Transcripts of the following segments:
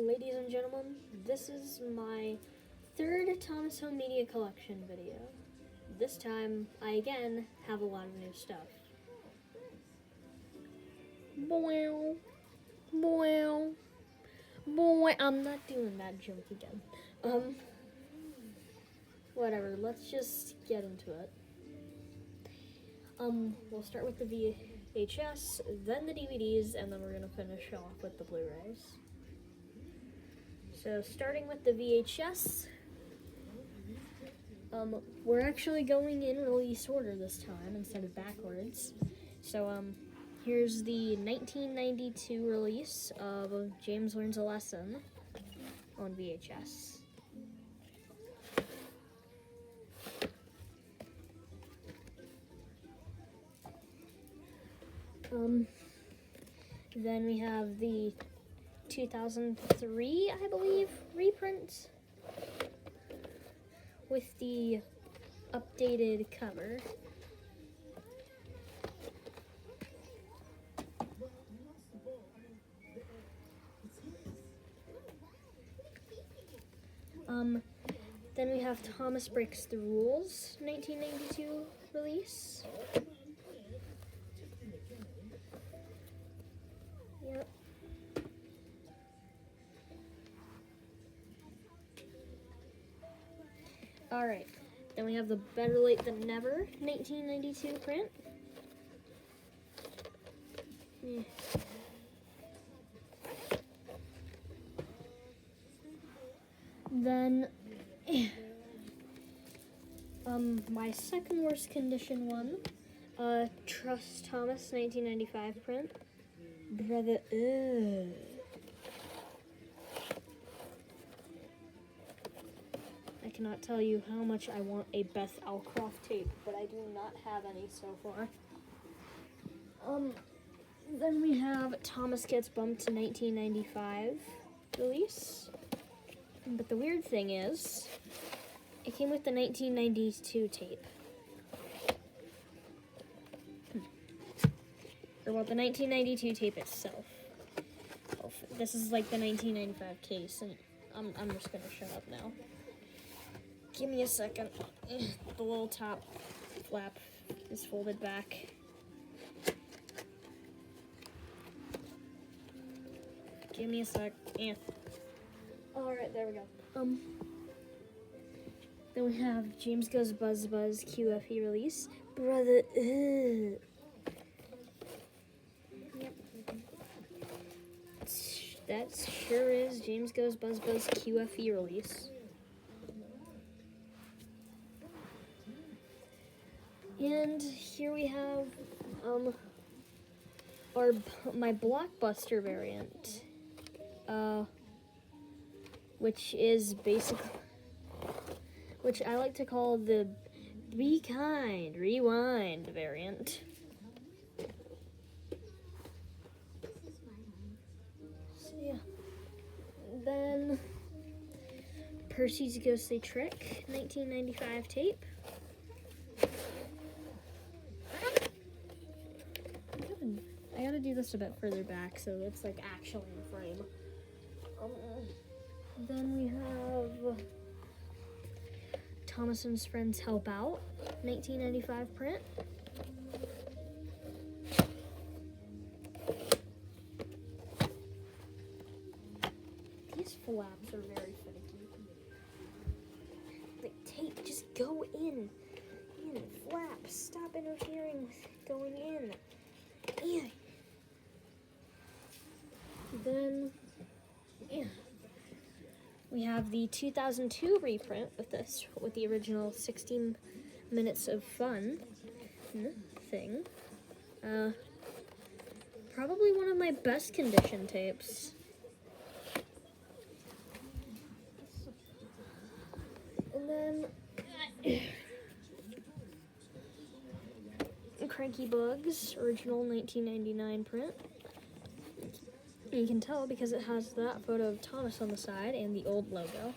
ladies and gentlemen, this is my third Thomas Home Media Collection video. This time, I again have a lot of new stuff. Bow, bow, bow. I'm not doing that joke again. Whatever, let's just get into it. We'll start with the VHS, then the DVDs, and then we're gonna finish off with the Blu-rays. So starting with the VHS, we're actually going in release order this time instead of backwards. So here's the 1992 release of James Learns a Lesson on VHS. Then we have the 2003, I believe, reprint with the updated cover. Then we have Thomas Breaks the Rules, 1992 release. Yep. Alright, then we have the Better Late Than Never 1992 print. Yeah. Then, my second worst condition one, Trust Thomas 1995 print. Brother, I cannot tell you how much I want a Beth Alcroft tape, but I do not have any so far. Then we have Thomas Gets Bumped to 1995 release. But the weird thing is, it came with the 1992 tape. Or well, the 1992 tape itself. Oh, this is like the 1995 case, and I'm just gonna shut up now. Give me a second. The little top flap is folded back. Give me a sec. Alright, there we go. Then we have James Goes Buzz Buzz QFE release. Brother, Yep. That sure is James Goes Buzz Buzz QFE release. And here we have my Blockbuster variant, which is basically, which I like to call the Be Kind Rewind variant. So yeah, then Percy's Ghostly Trick 1995 tape. I gotta do this a bit further back so it's like actually in frame. Then we have Thomas and His Friends Help Out, 1995 print. These flaps are very finicky. Like, tape, just go in. Flaps, stop interfering with going in. Then, we have the 2002 reprint with the original 16 minutes of fun thing. Probably one of my best condition tapes. And then Cranky Bugs, original 1999 print. You can tell because it has that photo of Thomas on the side and the old logo.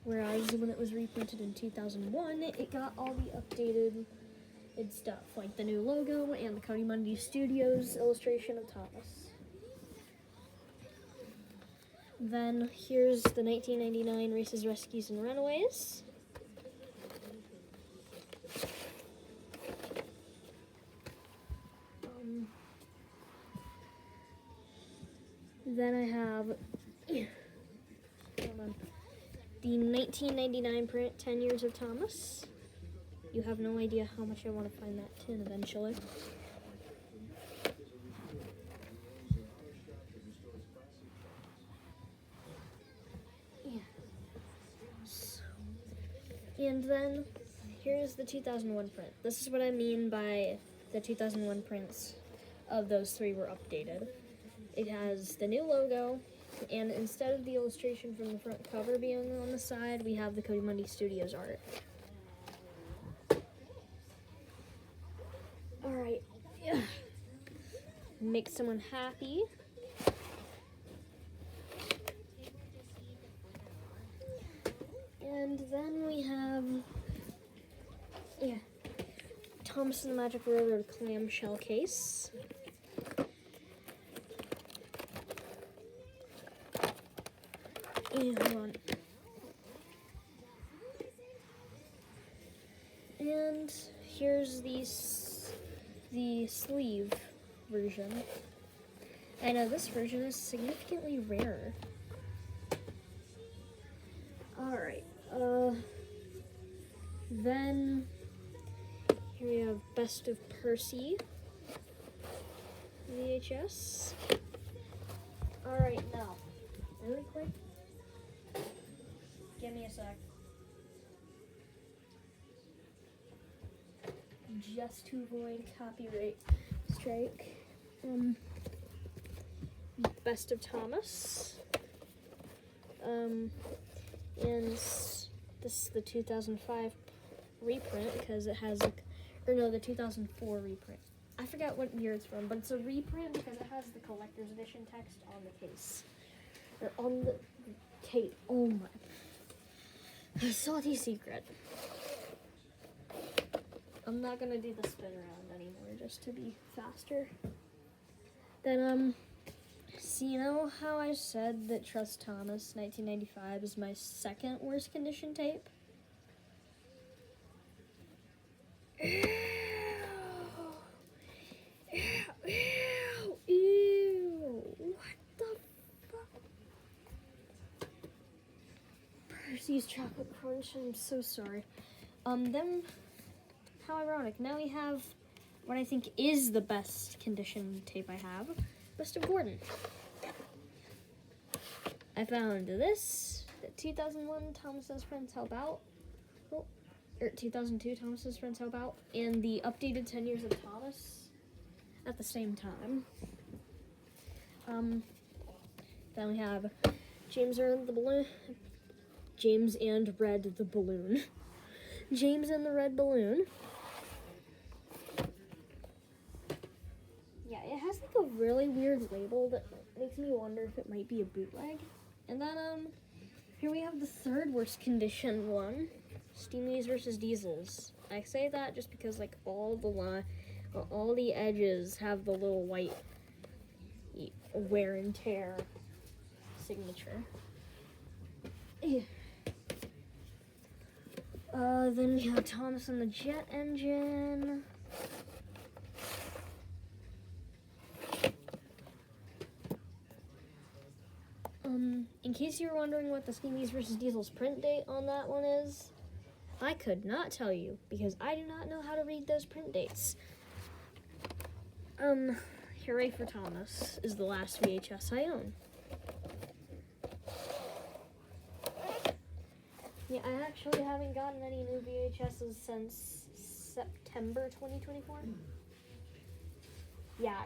Whereas when it was reprinted in 2001, it got all the updated stuff, like the new logo and the Cody Mundy Studios illustration of Thomas. Then here's the 1999 Races, Rescues, and Runaways. Then I have hold on, the 1999 print, 10 Years of Thomas. You have no idea how much I want to find that tin eventually. And then here's the 2001 print. This is what I mean by the 2001 prints of those three were updated. It has the new logo, and instead of the illustration from the front cover being on the side, we have the Cody Mundy Studios art. Alright, yeah. Make someone happy. And then we have, Thomas and the Magic Railroad clamshell case. And hold on. And here's the sleeve version. I know this version is significantly rarer. Alright, then here we have Best of Percy VHS. Alright, now, really quick, give me a sec. Just to avoid copyright strike, Best of Thomas, and this is the 2005 reprint because it has the 2004 reprint. I forgot what year it's from, but it's a reprint because it has the collector's edition text on the case. Or on the tape. Oh my. Salty secret. I'm not gonna do the spin around anymore just to be faster. Then, so you know how I said that Trust Thomas 1995 is my second worst condition tape? Ew. What the fuck? Percy's Chocolate Crunch, I'm so sorry. Then, how ironic. Now we have what I think is the best condition tape I have. Best of Gordon. I found this, the 2001 Thomas Says Friends Help Out, or 2002 Thomas Says Friends Help Out, and the updated 10 Years of Thomas at the same time. Then we have James and Red the Balloon. James and the Red Balloon. Yeah, it has like a really weird label that makes me wonder if it might be a bootleg. And then, here we have the third worst condition one, Steamies versus Diesels. I say that just because like all the edges have the little white wear and tear signature. Then we have Thomas and the Jet Engine. In case you're wondering what the Steamies versus Diesels print date on that one is, I could not tell you because I do not know how to read those print dates. Hooray for Thomas is the last VHS I own. Yeah, I actually haven't gotten any new VHSs since September 2024. Yeah,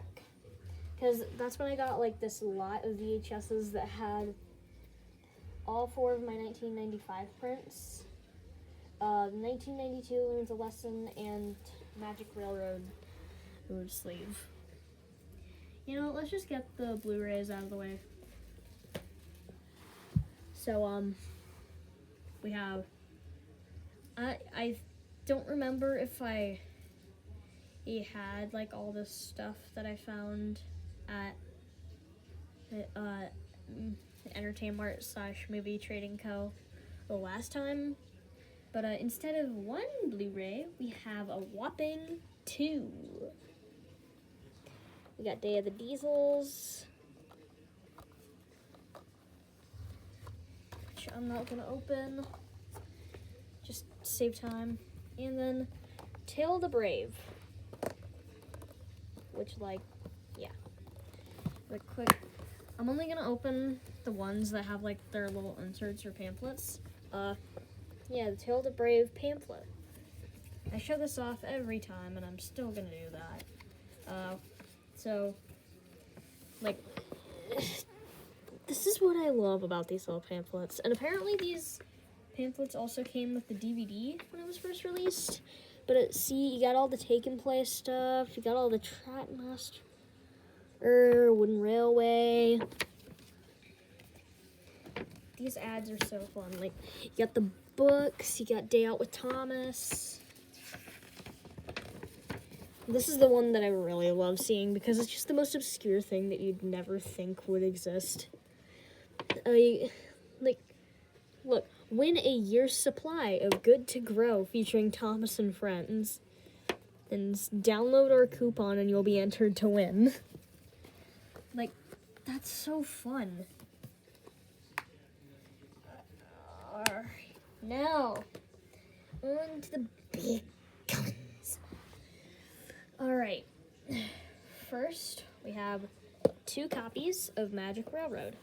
because that's when I got like this lot of VHSs that had all four of my 1995 prints. 1992 Learns a Lesson and Magic Railroad sleeve. You know, let's just get the Blu-rays out of the way. So, we have, I don't remember if he had like all this stuff that I found at Entertainment / Movie Trading Co. the last time. But instead of 1 Blu-ray, we have a whopping 2. We got Day of the Diesels, which I'm not gonna open, just to save time. And then Tale of the Brave, which, like, yeah. But quick, I'm only gonna open the ones that have, like, their little inserts or pamphlets. Yeah, the Tale of the Brave pamphlet. I show this off every time, and I'm still gonna do that. So, like, this is what I love about these little pamphlets. And apparently these pamphlets also came with the DVD when it was first released. But see, you got all the Taken Place stuff, you got all the Trackmaster, Wooden Railway. These ads are so fun. Like, you got the books, you got Day Out with Thomas. This is the one that I really love seeing because it's just the most obscure thing that you'd never think would exist. Like, look, win a year's supply of Good to Grow featuring Thomas and Friends. And download our coupon and you'll be entered to win. Like, that's so fun. Alright, now, on to the big guns. Alright, first we have 2 copies of Magic Railroad.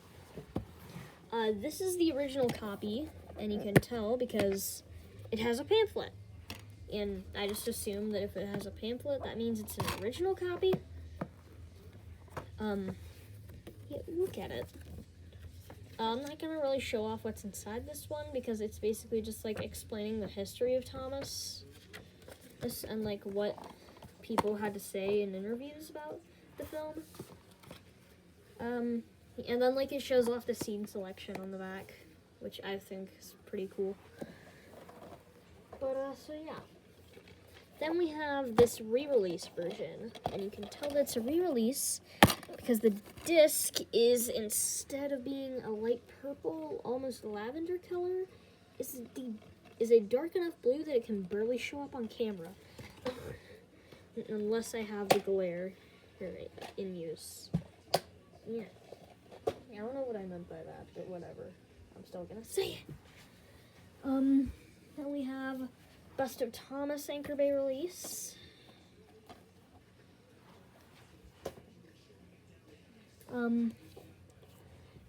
This is the original copy, and you can tell because it has a pamphlet. And I just assume that if it has a pamphlet, that means it's an original copy. Yeah, look at it. I'm not gonna really show off what's inside this one because it's basically just like explaining the history of Thomas and like what people had to say in interviews about the film. And then like it shows off the scene selection on the back, which I think is pretty cool. But so yeah. Then we have this re-release version, and you can tell that it's a re-release because the disc is, instead of being a light purple, almost lavender color, is a dark enough blue that it can barely show up on camera. Unless I have the glare here in use. Yeah. I don't know what I meant by that, but whatever. I'm still gonna say it. Then we have Best of Thomas Anchor Bay release.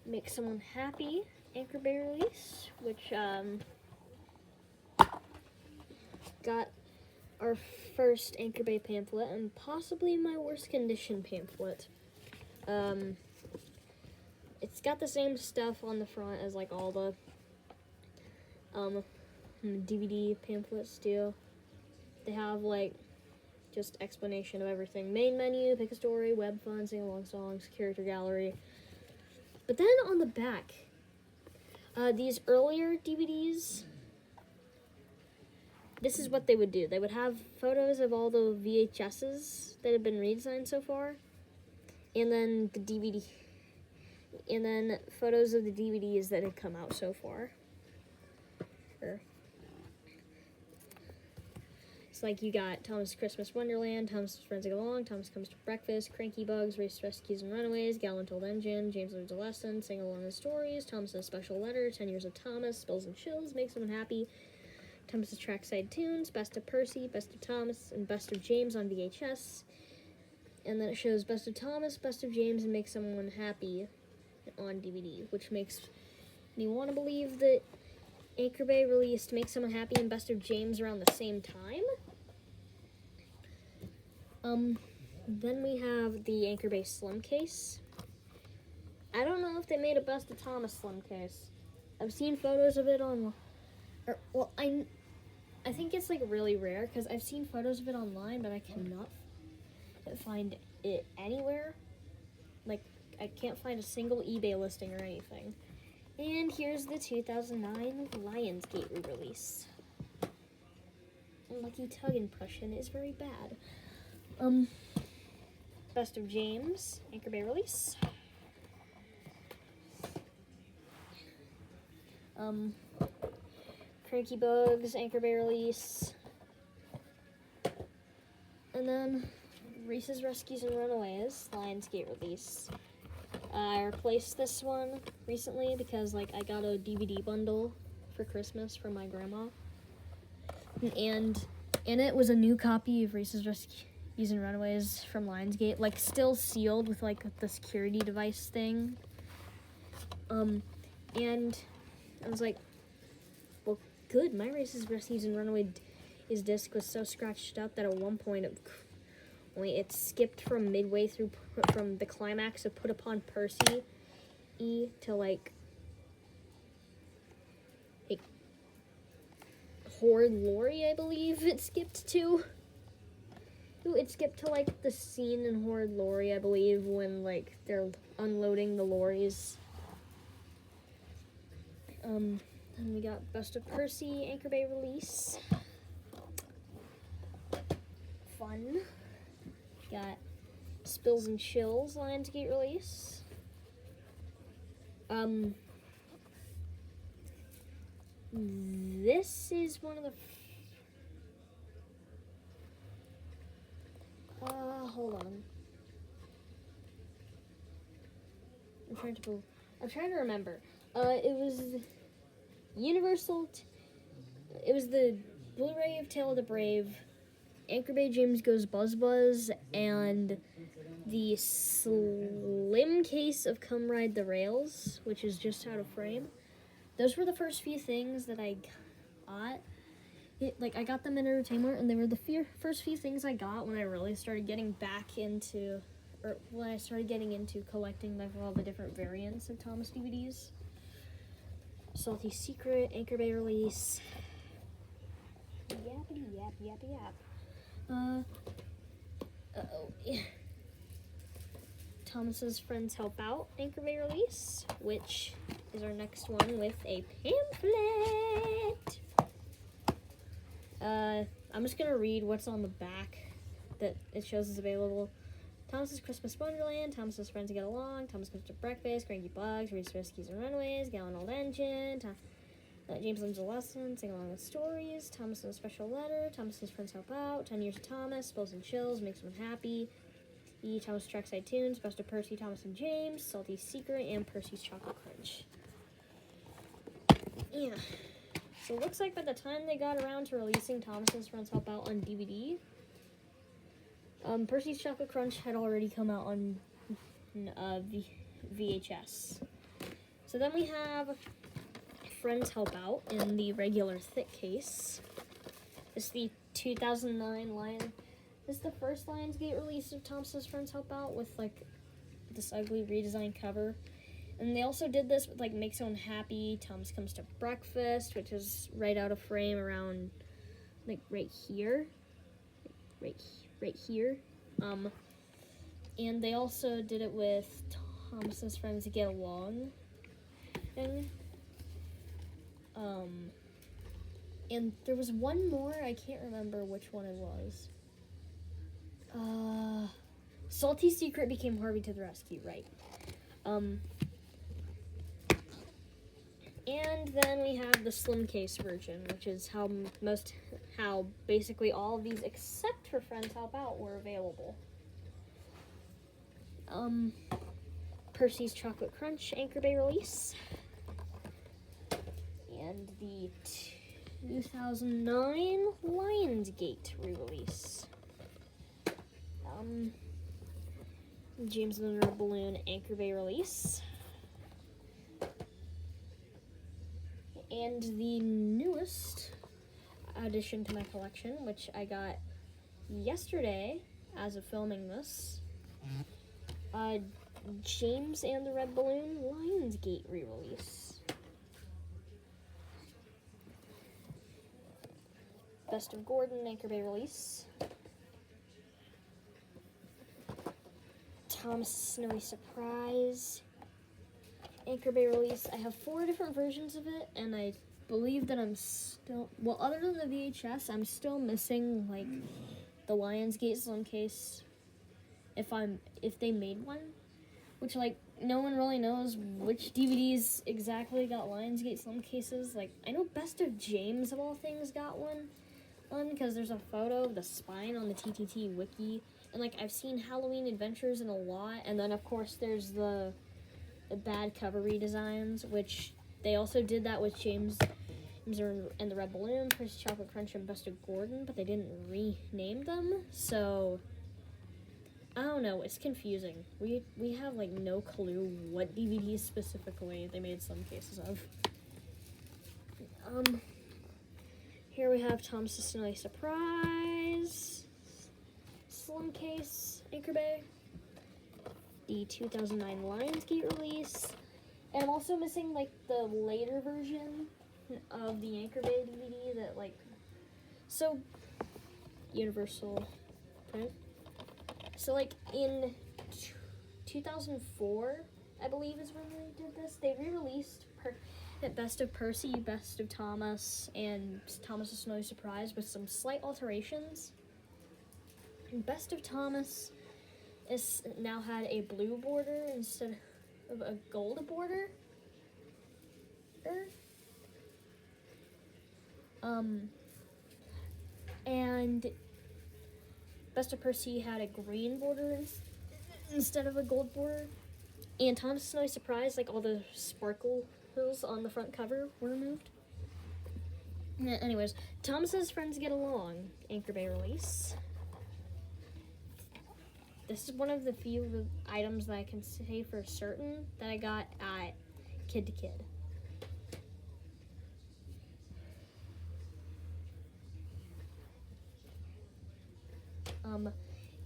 Make Someone Happy Anchor Bay release, which got our first Anchor Bay pamphlet and possibly my worst condition pamphlet. It's got the same stuff on the front as like all the DVD pamphlets do. They have like just explanation of everything. Main menu, pick a story, web fun, sing along songs, character gallery. But then on the back, these earlier DVDs, this is what they would do. They would have photos of all the VHSs that have been redesigned so far, and then the DVD, and then photos of the DVDs that had come out so far. It's like you got Thomas Christmas Wonderland, Thomas Friends Get Along, Thomas Comes to Breakfast, Cranky Bugs, Race Rescues and Runaways, Gallant Old Engine, James Learns a Lesson, Sing Along the Stories, Thomas's Special Letter, 10 Years of Thomas, Spills and Chills, Make Someone Happy, Thomas's Trackside Tunes, Best of Percy, Best of Thomas, and Best of James on VHS. And then it shows Best of Thomas, Best of James, and Make Someone Happy on DVD, which makes me want to believe that Anchor Bay released Make Someone Happy and Best of James around the same time. Then we have the Anchor Bay Slim Case. I don't know if they made a Best of Thomas Slim Case. I've seen photos of it on, I think it's like really rare because I've seen photos of it online, but I cannot find it anywhere. Like, I can't find a single eBay listing or anything. And here's the 2009 Lionsgate re-release. Lucky Tug impression is very bad. Best of James, Anchor Bay release. Cranky Bugs, Anchor Bay release. And then Reese's Rescues and Runaways, Lionsgate release. I replaced this one recently because I got a DVD bundle for Christmas from my grandma. And in it was a new copy of Reese's Rescues and Runaways from Lionsgate, still sealed with the security device thing. And I was like, well, good, my Reese's Rescues and Runaways disc was so scratched up that at one point it skipped from midway through from the climax of Put Upon Percy to Horde Lorry, I believe it skipped to. It skipped to the scene in Horde Lorry, I believe, when they're unloading the lorries. Then we got Best of Percy, Anchor Bay release. Fun. Got Spills and Chills, Lionsgate release. This is one of the... hold on. I'm trying to remember. It was Universal... it was the Blu-ray of Tale of the Brave, Anchor Bay James Goes Buzz Buzz, and the slim case of Come Ride the Rails, which is just out of frame. Those were the first few things that I got. I got them in Entertainment, and they were the first few things I got when I really started getting back into, or when I started getting into collecting all the different variants of Thomas DVDs. Salty Secret, Anchor Bay release. Yappity yap, yappy yap. Thomas's Friends Help Out, Anchor Bay release, which is our next one with a pamphlet. I'm just gonna read what's on the back that it shows is available. Thomas's Christmas Wonderland, Thomas's Friends Get Along, Thomas Comes to Breakfast, Cranky Bugs, Reese's Rescues and Runaways, Gallon Old Engine, James Learns a Lesson, Sing Along with Stories, Thomas's Special Letter, Thomas's Friends Help Out, 10 Years of Thomas, Spills and Chills, Makes One Happy, Thomas Trackside Tunes, Best of Percy, Thomas and James, Salty Secret, and Percy's Chocolate Crunch. Yeah. So it looks like by the time they got around to releasing Thomas's Friends Help Out on DVD, Percy's Chocolate Crunch had already come out on VHS. So then we have Friends Help Out in the regular thick case. This is the 2009 Lion. This is the first Lionsgate release of Thomas's Friends Help Out with this ugly redesigned cover. And they also did this with Makes One Happy, Thomas Comes to Breakfast, which is right out of frame around right here. Right here. And they also did it with Thomas's Friends Get Along thing. And there was one more, I can't remember which one it was. Salty Secret became Harvey to the Rescue, right. And then we have the slim case version, which is how basically all of these except for Friends Help Out were available. Percy's Chocolate Crunch Anchor Bay release. And the 2009 Lionsgate re-release. James and the Red Balloon Anchor Bay release. And the newest addition to my collection, which I got yesterday as of filming this, James and the Red Balloon Lionsgate re-release. Best of Gordon Anchor Bay release. Thomas Snowy Surprise Anchor Bay release. I have 4 different versions of it, and I believe that I'm still, well, other than the VHS, I'm still missing the Lionsgate slim case if they made one, which no one really knows which DVDs exactly got Lionsgate Slim cases. Like, I know Best of James, of all things, got one, because there's a photo of the spine on the TTT wiki. And, like, I've seen Halloween Adventures in a lot. And then, of course, there's the bad cover redesigns, which they also did that with James and the Red Balloon, Prince Chocolate Crunch, and Best of Gordon, but they didn't rename them. So, I don't know. It's confusing. We have, like, no clue what DVDs specifically they made some cases of. Here we have Thomas the Snowy Surprise Slim Case, Anchor Bay, the 2009 Lionsgate release, and I'm also missing, like, the later version of the Anchor Bay DVD that, like, so, Universal print. So, like, in 2004, I believe is when they did this, they re-released Best of Percy, Best of Thomas, and Thomas the Snowy Surprise with some slight alterations. Best of Thomas is now had a blue border instead of a gold border. And Best of Percy had a green border instead of a gold border. And Thomas the Snowy Surprise, like, all the sparkles on the front cover were removed. Anyways, Thomas's Friends Get Along, Anchor Bay release. This is one of the few items that I can say for certain that I got at Kid to Kid.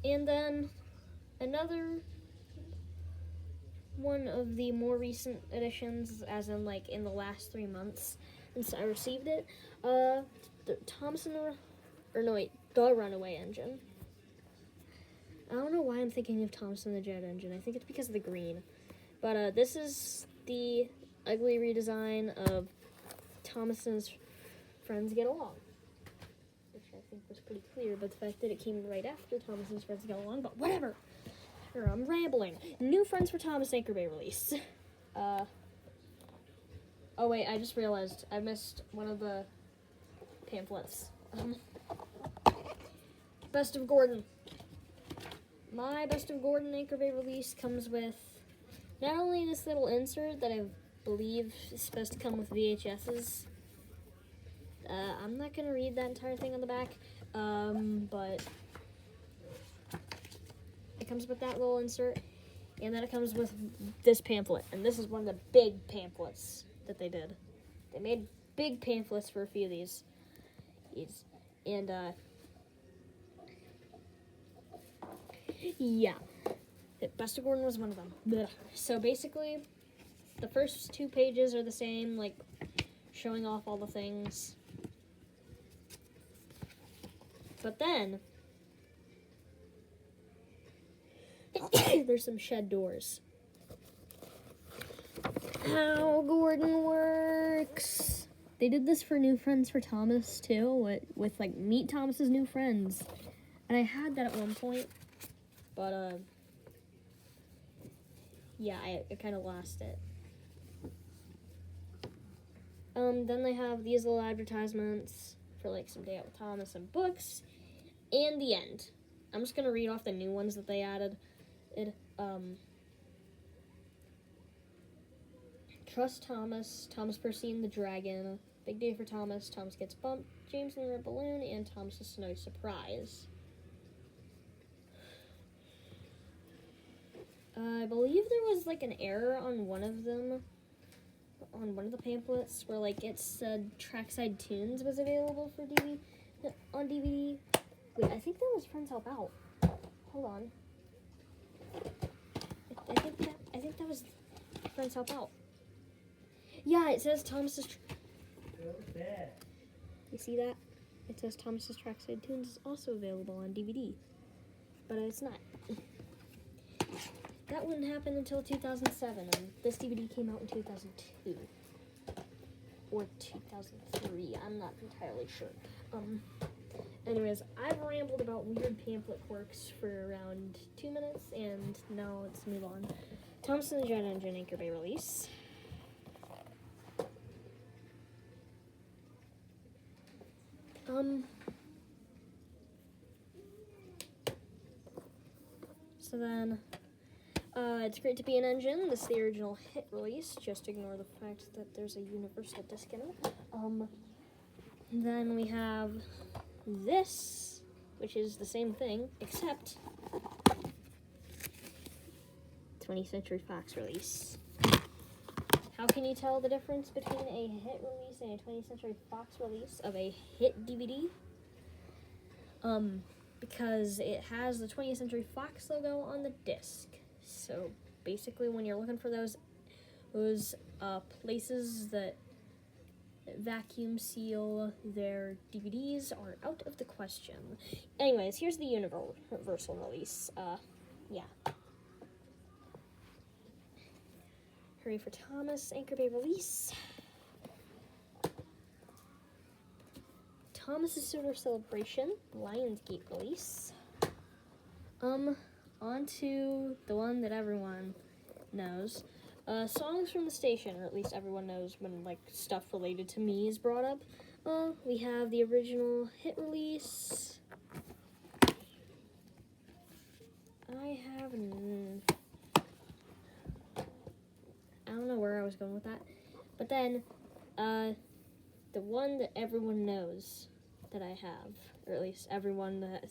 And then another one of the more recent editions, as in, like, in the last 3 months since I received it, the Thomas and the Runaway Engine. I don't know why I'm thinking of Thomas and the Jet Engine. I think it's because of the green. But this is the ugly redesign of Thomas's Friends Get Along, which I think was pretty clear, but the fact that it came right after Thomas's Friends Get Along, but whatever. I'm rambling. New Friends for Thomas Anchor Bay release. Oh wait, I just realized I missed one of the pamphlets. Best of Gordon. My Best of Gordon Anchor Bay release comes with not only this little insert that I believe is supposed to come with VHSs. I'm not going to read that entire thing on the back, but it comes with that little insert, and then it comes with this pamphlet, and this is one of the big pamphlets that they did. They made big pamphlets for a few of these, and yeah, Best of Gordon was one of them. Blech. So basically, the first 2 pages are the same, like, showing off all the things. But then, there's some shed doors. How Gordon works. They did this for New Friends for Thomas, too, with like, Meet Thomas's New Friends. And I had that at one point, but, yeah, I kind of lost it. Then they have these little advertisements for, like, some Day Out with Thomas and books, and the end. I'm just gonna read off the new ones that they added. Trust Thomas, Thomas Percy and the Dragon, Big Day for Thomas, Thomas Gets Bumped, James and the Red Balloon, and Thomas the Snowy Surprise. I believe there was, like, an error on one of them, on one of the pamphlets, where, like, it said Trackside Tunes was available for on DVD. Wait, I think that was Friends Help Out. Hold on. I think that was Friends Help Out. Yeah, it says Thomas's. You see that? It says Thomas's Trackside Tunes is also available on DVD, but it's not. That wouldn't happen until 2007, and this DVD came out in 2002 or 2003. I'm not entirely sure. Anyways, I've rambled about weird pamphlet quirks for around 2 minutes, and now let's move on Thompson Jet Engine Anchor Bay release. So then, it's great to be an engine. This is the original hit release. Just ignore the fact that there's a universal disc in it. Then we have this, which is the same thing, except 20th Century Fox release. How can you tell the difference between a hit release and a 20th Century Fox release of a hit DVD? Because it has the 20th Century Fox logo on the disc. So basically, when you're looking for those places that vacuum seal their DVDs are out of the question. Anyways, here's the universal release. Yeah. Hurry for Thomas, Anchor Bay release. Thomas's Solar Celebration, Lionsgate release. On to the one that everyone knows. Songs from the station, or at least everyone knows when, like, stuff related to me is brought up. We have the original hit release. I don't know where I was going with that. But then, the one that everyone knows that I have, or at least everyone that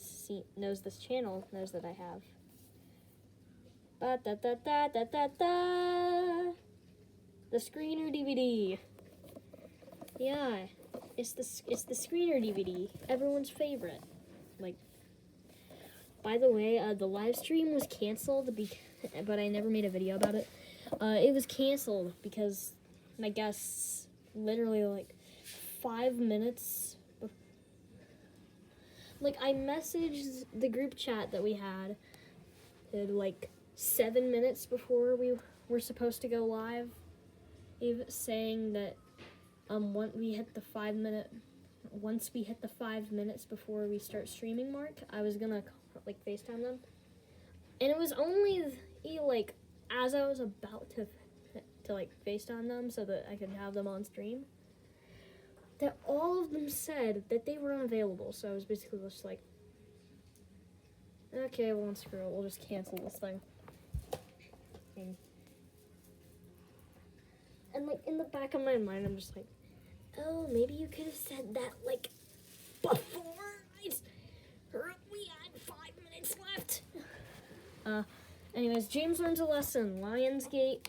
knows this channel knows that I have. Ba-da-da-da-da-da-da! The Screener DVD. Yeah, it's the Screener DVD. Everyone's favorite. Like, by the way, the live stream was canceled, but I never made a video about it. It was canceled because my guests literally, like, 5 minutes. Like, I messaged the group chat that we had, like, 7 minutes before we were supposed to go live, saying that once we hit the 5 minutes before we start streaming mark, I was gonna, like, FaceTime them. And it was only, like, as I was about to like, FaceTime them so that I could have them on stream, that all of them said that they were unavailable. So I was basically just like, okay, well, screw it, we'll just cancel this thing. And, like, in the back of my mind, I'm just like, oh, maybe you could have said that, like, before we had 5 minutes left. Anyways, James Learns a Lesson, Lionsgate,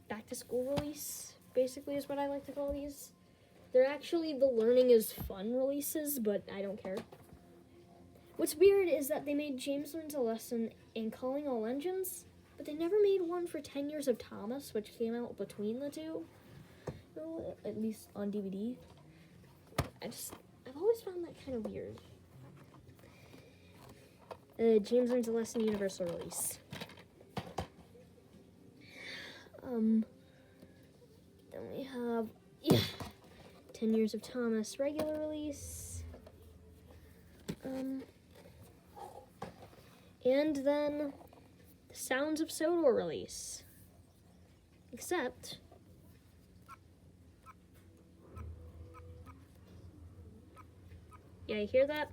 back to school release, basically is what I like to call these. They're actually the Learning is Fun releases, but I don't care. What's weird is that they made James Learns a Lesson and Calling All Engines, but they never made one for 10 Years of Thomas, which came out between the two, at least on DVD. I've always found that kind of weird. James Learns a Lesson Universal release. Then we have 10 Years of Thomas regular release. And then the Sounds of Sodor release. Except yeah, you hear that?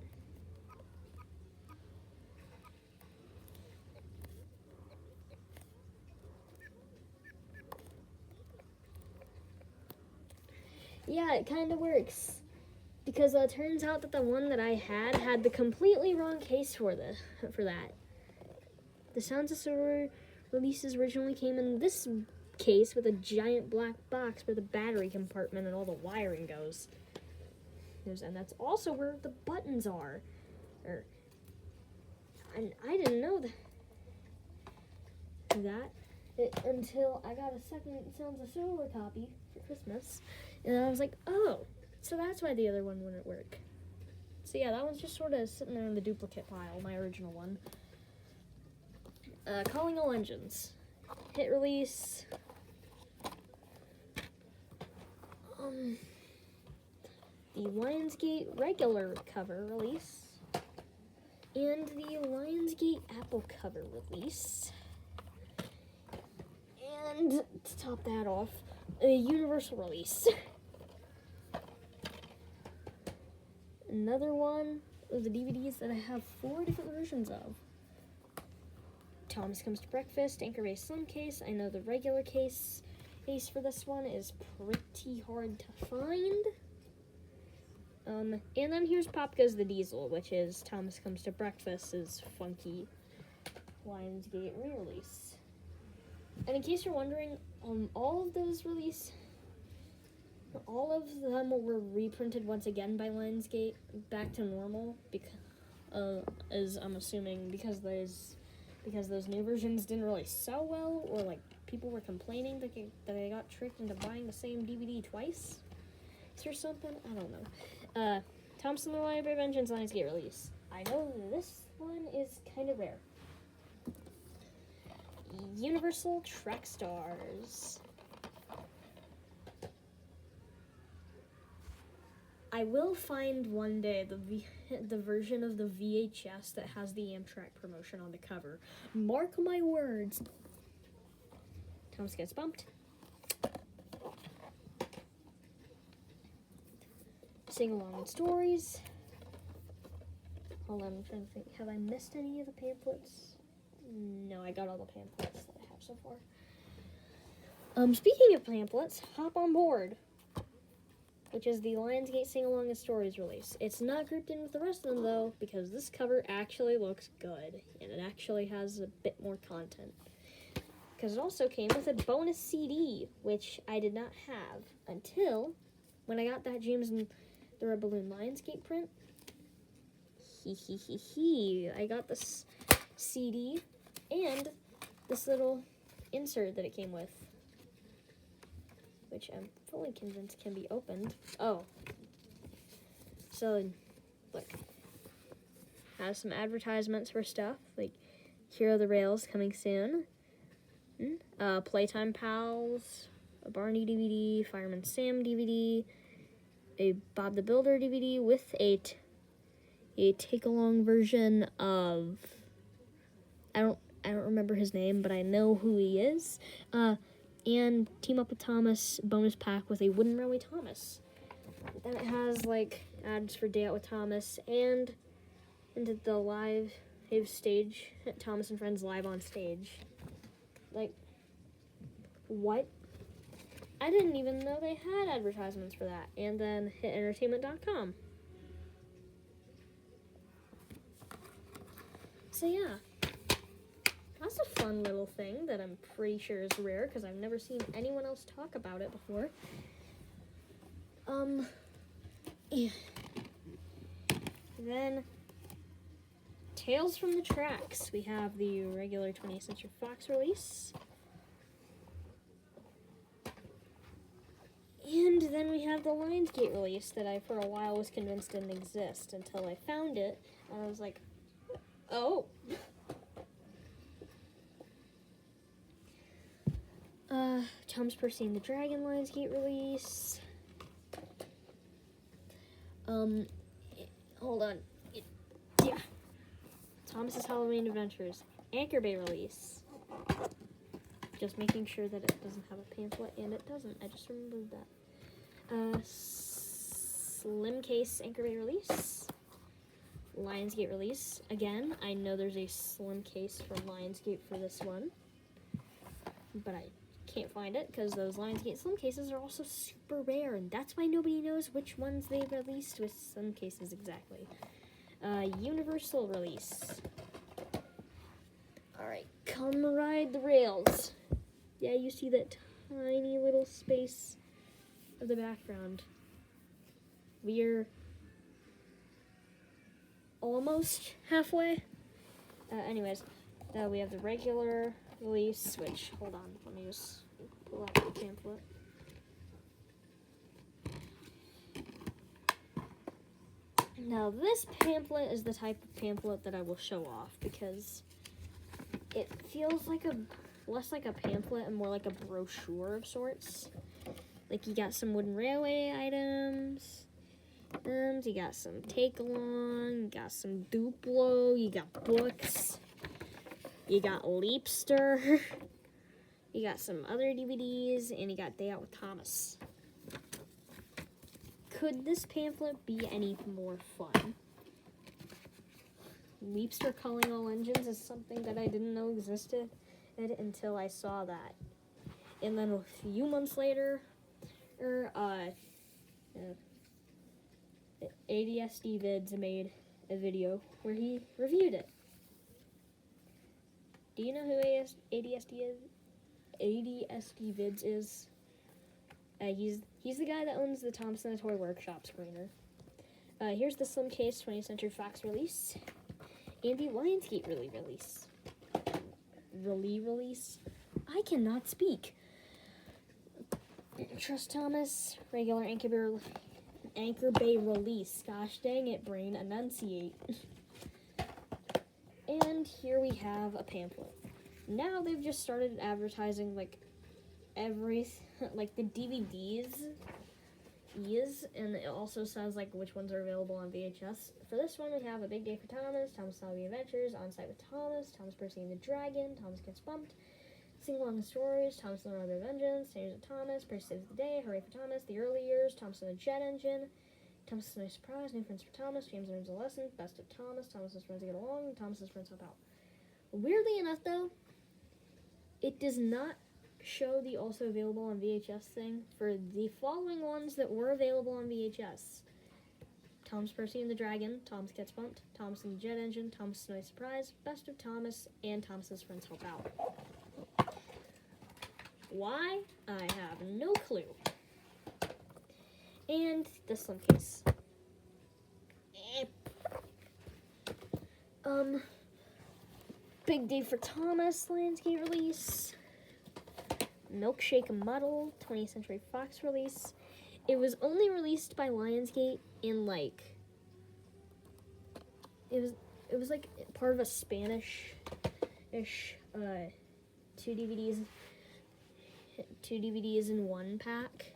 Yeah, it kind of works. Because it turns out that the one that I had the completely wrong case for that. The Sounds of Sodor releases originally came in this case with a giant black box where the battery compartment and all the wiring goes. And that's also where the buttons are. And I didn't know that until I got a second Sounds of Sodor copy for Christmas. And I was like, oh, so that's why the other one wouldn't work. So yeah, that one's just sort of sitting there in the duplicate pile, my original one. Calling All Engines. Hit release. The Lionsgate regular cover release. And the Lionsgate Apple cover release. And to top that off, a universal release. Another one of the DVDs that I have 4 different versions of. Thomas Comes to Breakfast, Anchor Bay Slim Case. I know the regular case for this one is pretty hard to find. And then here's Pop Goes the Diesel, which is Thomas Comes to Breakfast's funky Lionsgate re-release. And in case you're wondering, all of them were reprinted once again by Lionsgate back to normal, as I'm assuming because those new versions didn't really sell well, or like people were complaining that they got tricked into buying the same DVD twice or something. I don't know. Thompson the Library of Vengeance Lionsgate release. I know this one is kind of rare. Universal Track Stars. I will find one day the version of the VHS that has the Amtrak promotion on the cover. Mark my words. Thomas Gets Bumped. Sing Along with Stories. Hold on, I'm trying to think. Have I missed any of the pamphlets? No, I got all the pamphlets that I have so far. Speaking of pamphlets, Hop on Board, which is the Lionsgate Sing Along with Stories release. It's not grouped in with the rest of them, though, because this cover actually looks good, and it actually has a bit more content. Because it also came with a bonus CD, which I did not have until when I got that James and the Red Balloon Lionsgate print. I got this CD and this little insert that it came with, which I'm fully convinced can be opened. Oh. So, look. Has some advertisements for stuff, like Hero the Rails coming soon. Playtime Pals, a Barney DVD, Fireman Sam DVD, a Bob the Builder DVD with a take-along version of, I don't remember his name, but I know who he is, and Team Up with Thomas bonus pack with a Wooden Railway Thomas. Then it has, like, ads for Day Out with Thomas, and into the live stage, Thomas and Friends live on stage. Like, what? I didn't even know they had advertisements for that. And then HitEntertainment.com. So yeah, that's a fun little thing that I'm pretty sure is rare because I've never seen anyone else talk about it before. Yeah. Then Tales from the Tracks. We have the regular 20th Century Fox release. And then we have the Lionsgate release that I, for a while, was convinced didn't exist until I found it, and I was like, oh. Tom's Percy and the Dragon Lionsgate release. Hold on. Yeah. Thomas's Halloween Adventures. Anchor Bay release. Just making sure that it doesn't have a pamphlet, and it doesn't. I just remembered that. Slim Case Anchor Bay release. Lionsgate release. Again, I know there's a Slim Case from Lionsgate for this one, but I can't find it because those Lionsgate Slim Cases are also super rare, and that's why nobody knows which ones they released with Slim Cases exactly. Universal release. Alright, Come Ride the Rails. Yeah, you see that tiny little space of the background. We're almost halfway. Anyways, we have the regular release, which, hold on, let me just pull out the pamphlet. Now, this pamphlet is the type of pamphlet that I will show off because it feels like less like a pamphlet and more like a brochure of sorts. Like, you got some Wooden Railway items, and you got some take-along, you got some Duplo, you got books, you got Leapster, You got some other DVDs, and you got Day Out with Thomas. Could this pamphlet be any more fun? Leaps for Calling All Engines is something that I didn't know existed until I saw that. And then a few months later, ADSD Vids made a video where he reviewed it. Do you know who ADSD is? ADSD Vids is? He's the guy that owns the Thomas and the Toy Workshop screener. Here's the Slim Case 20th Century Fox release and the Lionsgate release. Release? I cannot speak. Trust Thomas, regular Anchor Bay release. Gosh dang it, brain, enunciate. And here we have a pamphlet. Now they've just started advertising like the DVDs. And it also says like which ones are available on VHS. For this one, we have A Big Day for Thomas, Thomas Zombie Adventures, On Site with Thomas, Thomas Percy and the Dragon, Thomas Gets Bumped, Sing Along Stories, Thomas and the Road of Vengeance, Tales of Thomas, Percy Saves the Day, Hooray for Thomas, The Early Years, Thomas and the Jet Engine, Thomas' Nice Surprise, New Friends for Thomas, James Learns a Lesson, Best of Thomas, Thomas' Friends Get Along, and Thomas' Friends Help Out. Weirdly enough, though, it does not show the also available on VHS thing for the following ones that were available on VHS. Thomas Percy and the Dragon, Thomas Gets Bumped, Thomas and the Jet Engine, Thomas' Nice Surprise, Best of Thomas, and Thomas' Friends Help Out. Why? I have no clue. And the Slim Case. Big Day for Thomas, Lionsgate release. Milkshake Muddle, 20th Century Fox release. It was only released by Lionsgate in it was like part of a Spanish-ish two DVDs in one pack.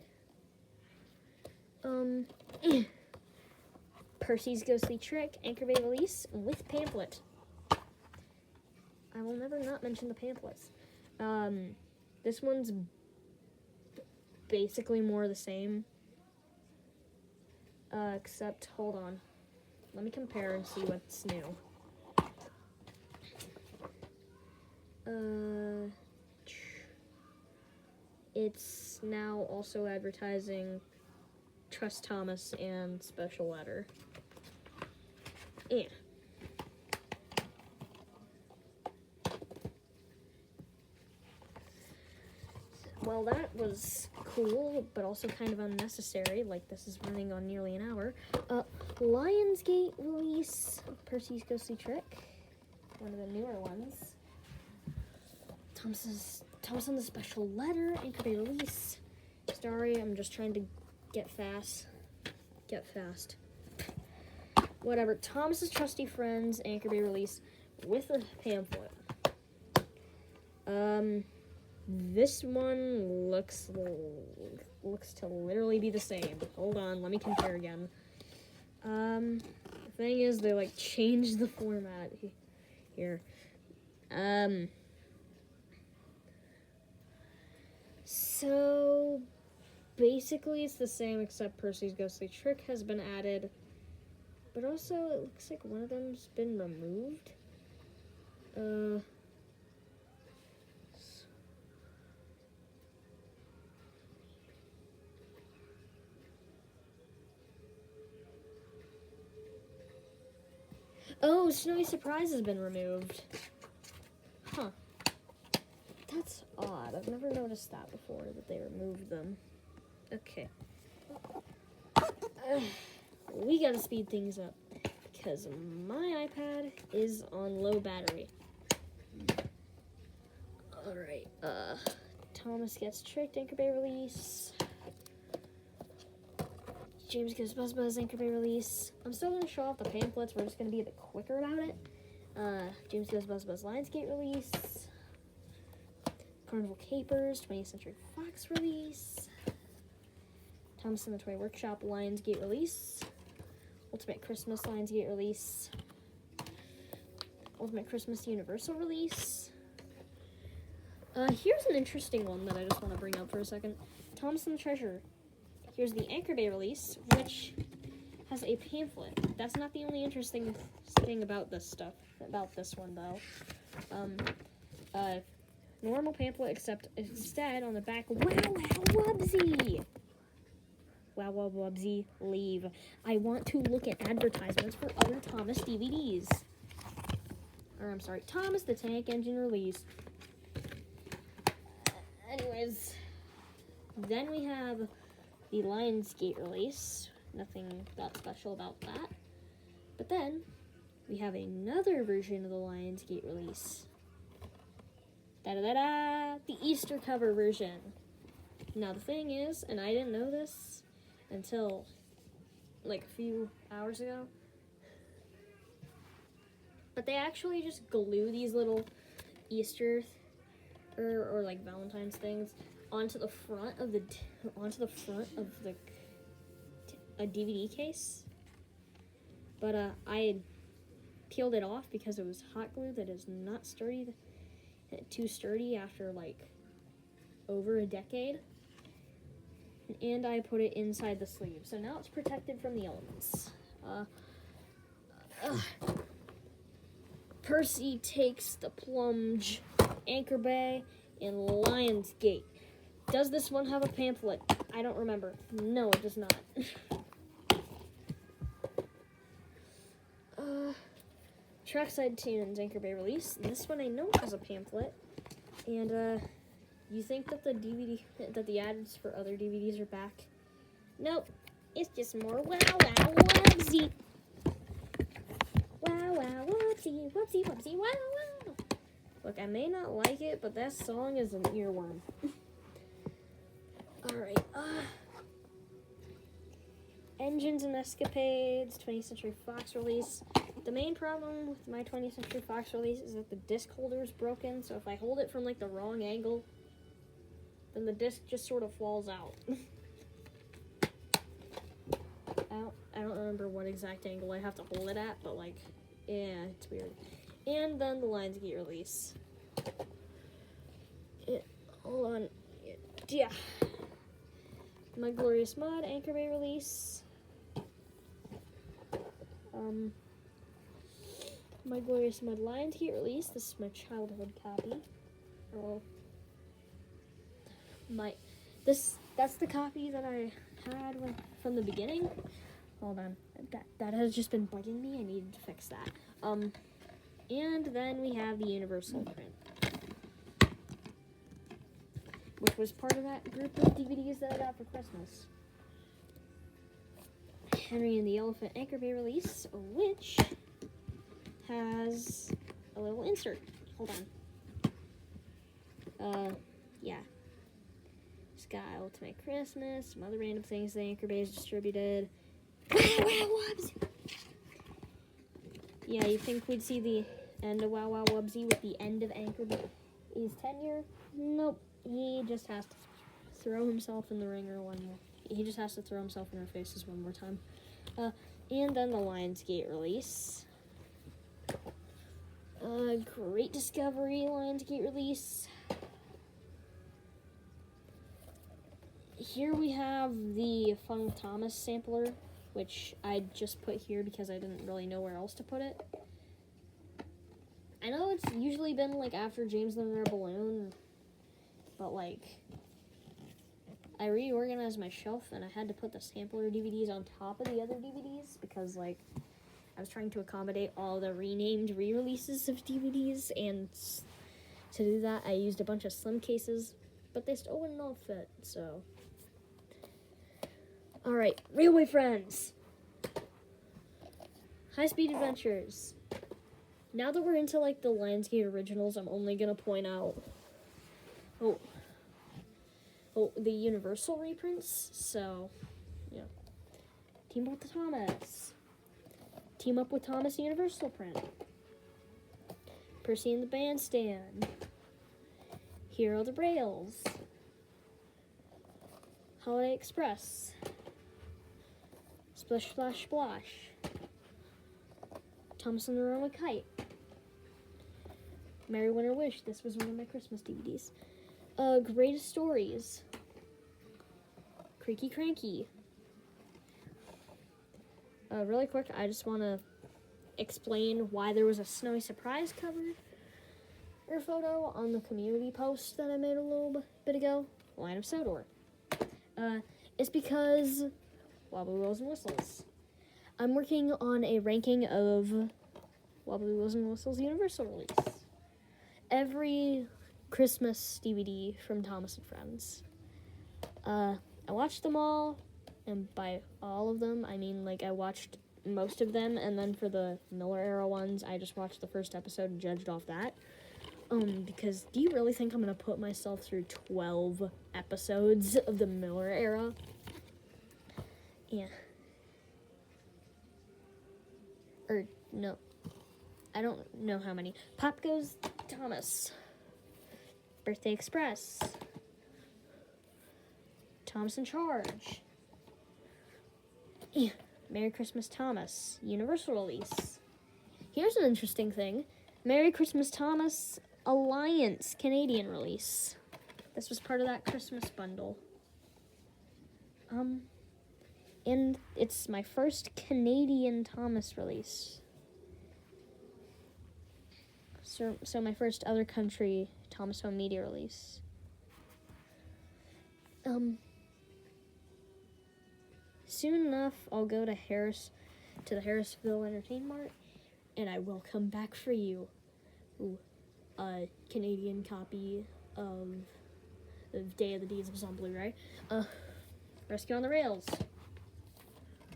Percy's Ghostly Trick, Anchor Bay release with pamphlet. I will never not mention the pamphlets. This one's basically more the same. Except, hold on. Let me compare and see what's new. It's now also advertising Trust Thomas and Special Letter. Yeah. Well, that was cool, but also kind of unnecessary. Like, this is running on nearly an hour. Lionsgate release Percy's Ghostly Trick. One of the newer ones. Thomas and the Special Letter. Anchor Bay release. Sorry, I'm just trying to get fast. Whatever. Thomas's Trusty Friends. Anchor Bay release with a pamphlet. This one looks to literally be the same. Hold on, let me compare again. The thing is, they like changed the format here. So basically it's the same except Percy's Ghostly Trick has been added, but also it looks like one of them's been removed. Oh, Snowy Surprise has been removed. Huh. That's odd. I've never noticed that before, that they removed them. Okay. We gotta speed things up, because my iPad is on low battery. Alright, Thomas Gets Tricked, Anchor Bay release. James Goes Buzz Buzz, Anchor Bay release. I'm still going to show off the pamphlets. We're just going to be a bit quicker about it. James Goes Buzz Buzz, Lionsgate release. Carnival Capers, 20th Century Fox release. Thomas and the Toy Workshop, Lionsgate release. Ultimate Christmas, Lionsgate release. Ultimate Christmas Universal release. Here's an interesting one that I just want to bring up for a second. Thomas and the Treasure. Here's the Anchor Bay release, which has a pamphlet. That's not the only interesting thing about this stuff. About this one, though. Normal pamphlet, except instead on the back, Wow Wow Wubsy! Wow Wow Wubsy, leave. I want to look at advertisements for other Thomas DVDs. Or, I'm sorry, Thomas the Tank Engine release. Anyways, then we have the Lionsgate release. Nothing that special about that. But then, we have another version of the Lionsgate release. Da-da-da-da! The Easter cover version. Now, the thing is, and I didn't know this until, like, a few hours ago, but they actually just glue these little Easter or like Valentine's things onto the front of the a DVD case. But I peeled it off because it was hot glue that is not too sturdy after like over a decade. And I put it inside the sleeve, so now it's protected from the elements. Percy Takes the Plunge, Anchor Bay, and Lionsgate. Does this one have a pamphlet? I don't remember. No, it does not. Trackside Tunes, Anchor Bay release. This one I know has a pamphlet. And, you think that the ads for other DVDs are back? Nope. It's just more Wow Wow Wubsy. Wow Wow Wubsy, Wubsy, Wubsy, Wow Wow. Look, I may not like it, but that song is an earworm. Alright, Engines and Escapades, 20th Century Fox release. The main problem with my 20th Century Fox release is that the disc holder is broken, so if I hold it from, like, the wrong angle, then the disc just sort of falls out. I don't remember what exact angle I have to hold it at, but, like, yeah, it's weird. And then the Lionsgate release. Hold on. Yeah. My Glorious Mud, Anchor Bay release. My Glorious Mud Lionsgate release. This is my childhood copy. That's the copy that I had from the beginning. Hold on. That has just been bugging me. I needed to fix that. And then we have the Universal print, which was part of that group of DVDs that I got for Christmas. Henry and the Elephant Anchor Bay release, which has a little insert. Hold on. Yeah. Sky Ultimate Christmas, some other random things the Anchor Bay has distributed. Wow Wow Wubsy! Yeah, you think we'd see the end of Wow Wow Wubsy with the end of Anchor Bay's tenure? Nope. He just has to throw himself in the ringer one more. He just has to throw himself in our faces one more time. And then the Lionsgate release. Great Discovery Lionsgate release. Here we have the Fun with Thomas sampler, which I just put here because I didn't really know where else to put it. I know it's usually been, like, after James and the Rare Balloon, but, like, I reorganized my shelf and I had to put the sampler DVDs on top of the other DVDs because, like, I was trying to accommodate all the renamed re-releases of DVDs, and to do that I used a bunch of slim cases, but they still wouldn't all fit, so. Alright, Railway Friends. High Speed Adventures. Now that we're into, like, the Lionsgate originals, I'm only gonna point out the Universal reprints. So, yeah. Team Up with Thomas. Team Up with Thomas Universal print. Percy and the Bandstand. Hero the Rails. Holiday Express. Splish Splash Splash. Thomas and the Roman Kite. Merry Winter Wish. This was one of my Christmas DVDs. Greatest Stories. Creaky Cranky. Really quick, I just want to explain why there was a Snowy Surprise cover or photo on the community post that I made a little bit ago. Line of Sodor. It's because Wobbly Wheels and Whistles. I'm working on a ranking of Wobbly Wheels and Whistles Universal release. Every Christmas DVD from Thomas and Friends. I watched them all, and by all of them, I mean, like, I watched most of them, and then for the Miller era ones, I just watched the first episode and judged off that. Because do you really think I'm gonna put myself through 12 episodes of the Miller era? Yeah. Or, no. I don't know how many. Pop Goes Thomas. Birthday Express. Thomas in Charge. Yeah. Merry Christmas Thomas. Universal release. Here's an interesting thing. Merry Christmas Thomas Alliance Canadian release. This was part of that Christmas bundle. And it's my first Canadian Thomas release. So my first other country Thomas Home Media release. Soon enough, I'll go to the Harrisville Entertainment Mart, and I will come back for you. Ooh, a Canadian copy of Day of the Deeds was on Blu-ray. Rescue on the Rails.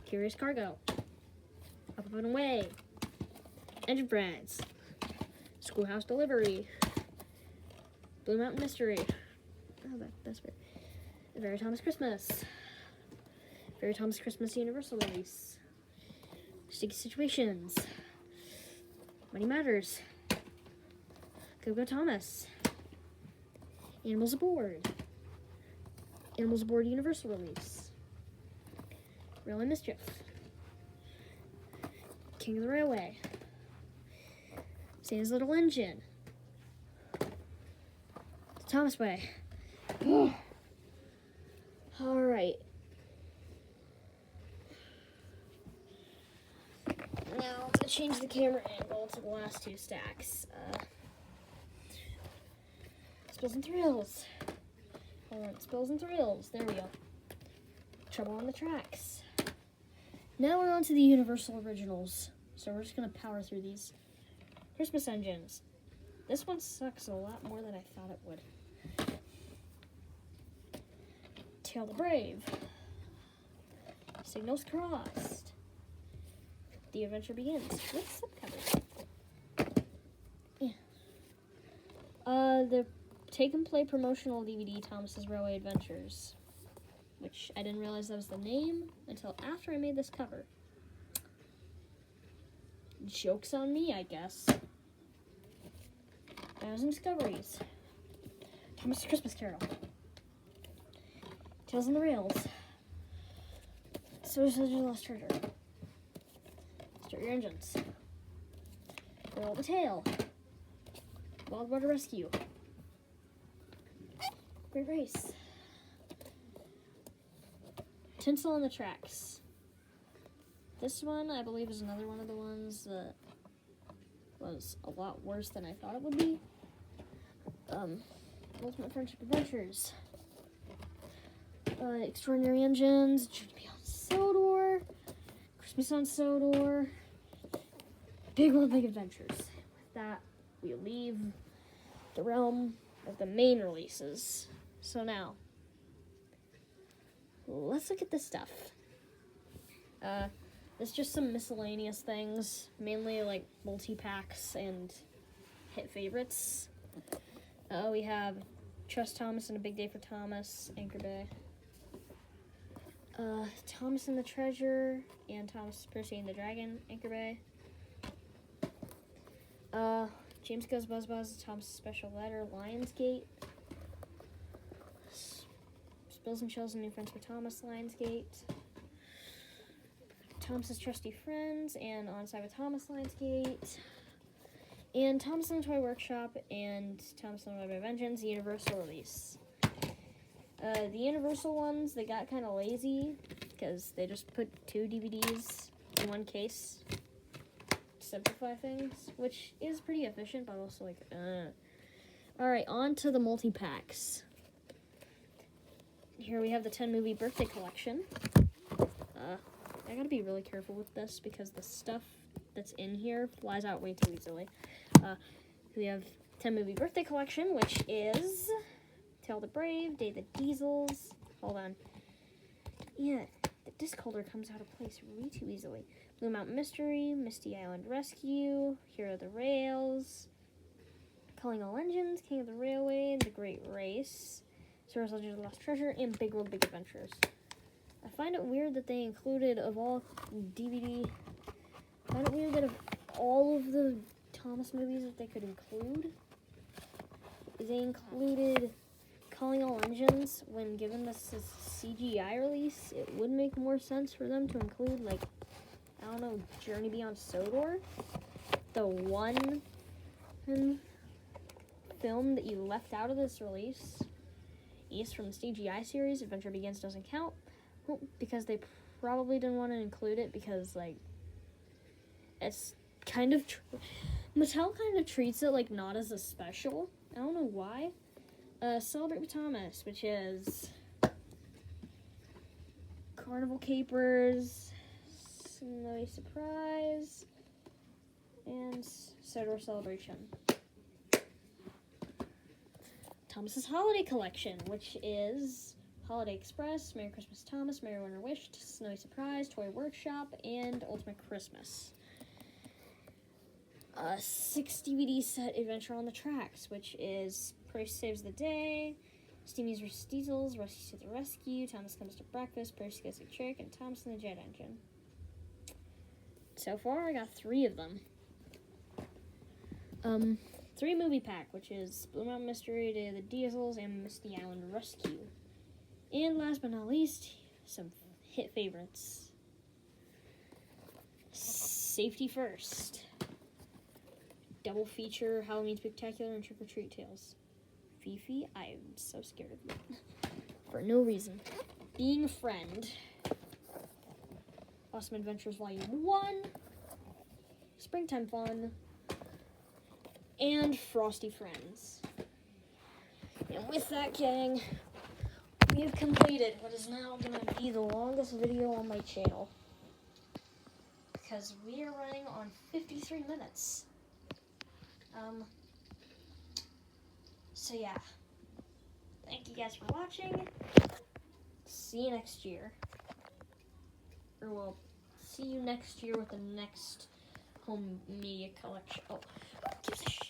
Curious Cargo. Up and Away. Engine Friends. Schoolhouse Delivery. Blue Mountain Mystery. Oh, that's weird. Very Thomas Christmas. Very Thomas Christmas Universal release. Sticky Situations. Money Matters. Go Thomas. Animals Aboard. Animals Aboard Universal release. Railway Mischief. King of the Railway. Santa's Little Engine. The Thomas Way. Alright. Now, to change the camera angle to the last two stacks. Spills and Thrills. Spills and Thrills. There we go. Trouble on the Tracks. Now we're on to the Universal Originals. So we're just going to power through these. Christmas Engines. This one sucks a lot more than I thought it would. Tale the Brave. Signals Crossed. The Adventure Begins. With subcovers. Yeah. The Take and Play promotional DVD, Thomas's Railway Adventures. Which I didn't realize that was the name until after I made this cover. Joke's on me, I guess. Thousand Discoveries. Thomas' Christmas Carol. Tales on the Rails. Social Lost Treasure. Start Your Engines. Roll the Tail. Wild Water Rescue. Great Race. Tinsel on the Tracks. This one, I believe, is another one of the ones that was a lot worse than I thought it would be. Ultimate Friendship Adventures. Extraordinary Engines. Journey Beyond Sodor. Christmas on Sodor. Big World Big Adventures. With that, we leave the realm of the main releases. So now, let's look at this stuff. It's just some miscellaneous things, mainly like multi-packs and hit favorites. We have Trust Thomas and A Big Day for Thomas, Anchor Bay. Thomas and the Treasure and Thomas Percy and the Dragon, Anchor Bay. James Goes Buzz Buzz, Thomas' Special Letter, Lionsgate. Spills and Chills and New Friends for Thomas, Lionsgate. Thomas's Trusty Friends and On Side with Thomas, Lionsgate. And Thomas and the Toy Workshop and Thomas and the Web of Vengeance Universal release. The Universal ones, they got kind of lazy because they just put 2 DVDs in one case to simplify things, which is pretty efficient, but also like, Alright, on to the multi-packs. Here we have the 10 movie birthday collection. I gotta be really careful with this because the stuff that's in here flies out way too easily. We have 10 movie birthday collection, which is Tale the Brave, Day the Diesels. Hold on. Yeah, the disc holder comes out of place way too easily. Blue Mountain Mystery, Misty Island Rescue, Hero of the Rails, Calling All Engines, King of the Railway, The Great Race, Star Wars Legends of the Lost Treasure, and Big World Big Adventures. I find it weird that they included, of all DVD, I find it weird that of all of the Thomas movies that they could include, they included Calling All Engines. When given this CGI release, it would make more sense for them to include, like, I don't know, Journey Beyond Sodor, the one film that you left out of this release. East from the CGI series, Adventure Begins doesn't count. Well, because they probably didn't want to include it because, like, it's kind of... Mattel kind of treats it, like, not as a special. I don't know why. Celebrate with Thomas, which is Carnival Capers, Snowy Surprise, and Sodor Celebration. Thomas's Holiday Collection, which is Holiday Express, Merry Christmas Thomas, Merry Winter Wish, Snowy Surprise, Toy Workshop, and Ultimate Christmas. 6 DVD set Adventure on the Tracks, which is Percy Saves the Day, Steamy's vs. Diesels, Rusty to the Rescue, Thomas Comes to Breakfast, Percy Goes to Trick, and Thomas and the Jet Engine. So far, I got 3 of them. 3 movie pack, which is Blue Mountain Mystery, Day of the Diesels, and Misty Island Rescue. And last but not least, some hit favorites. Safety First. Double feature Halloween Spectacular and Trick or Treat Tales. Fifi, I'm so scared of you. For no reason. Being a Friend. Awesome Adventures Volume 1. Springtime Fun. And Frosty Friends. And with that, gang, we have completed what is now going to be the longest video on my channel. Because we are running on 53 minutes. So yeah. Thank you guys for watching. See you next year. Or well, see you next year with the next home media collection. Oh, who gives a shit?